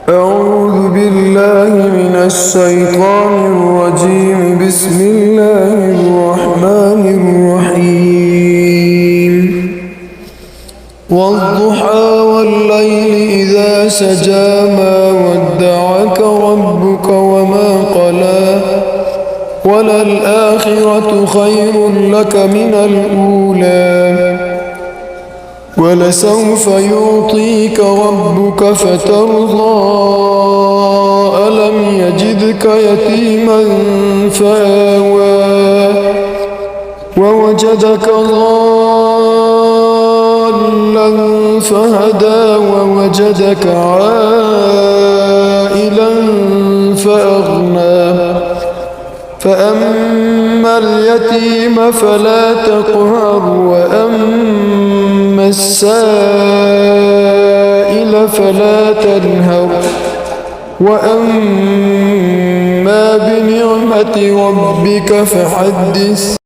أعوذ بالله من الشيطان الرجيم. بسم الله الرحمن الرحيم. والضحى والليل إذا سجى ما ودعك ربك وما قلى وللآخرة خير لك من الأولى ولسوف يعطيك ربك فترضى ألم يجدك يتيما فآوى ووجدك ضالا فهدى ووجدك عائلا فأغنى فأما اليتيم فلا تقهر وأما السائل فلا تنهر وأما بنعمة ربك فحدث.